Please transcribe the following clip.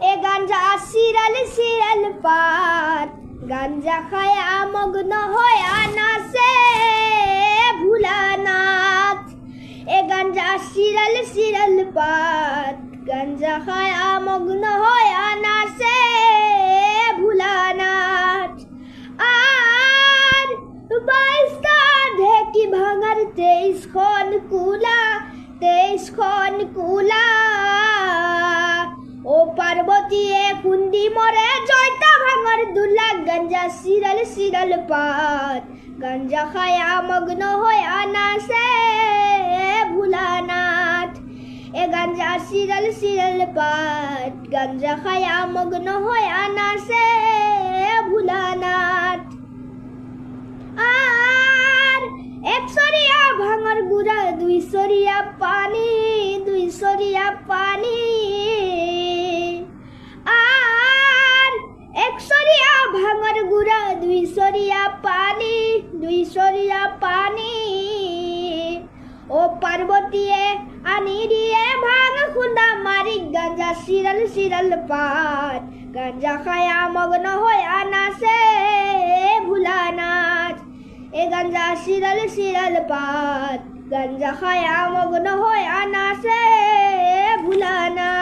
এ গাঞ্জা সিরাল সিরাল পাত গাঞ্জা খায়া মগ্ন হয়া নাচে ভুলানাথ। এ গাঞ্জা সিরাল সিরাল পাত গাঞ্জা খায়া মগ্ন হয়া নাচে ভুলানাথ। আর বাইশটা ঢেকি ভাঙার 23খন কুলা 23খন কুলা। ও পার্বতীয়ে কুন্দি মরে জয়তা ভাঙর দুলা। গাঞ্জা সিরাল সিরাল পাত গাঞ্জা খায়া মগ্ন হয়া নাচে ভুলানাথ। এ গাঞ্জা সিরাল সিরাল পাত গাঞ্জা খায়া মগ্ন হয়া নাচে ভুলানাথ। আর 1 সরিয়া ভাঙর গুড়া 2 সরিয়া পানি 2 সরিয়া পানি। আর 1 সরিয়া ভাঙর গুড়া 2 সরিয়া পানি 2 সরিয়া পানি। ও পার্বতীয়ে আনি দিয়ে ভাঙ খুন্দা মারি। গাঞ্জা সিরাল সিরাল পাত গাঞ্জা খায়া মগ্ন হয়া নাচে ভুলানাথ। এ গাঞ্জা সিরাল সিরাল পাত গাঞ্জা খায়া মগ্ন হয়া নাচে ভুলানাথ।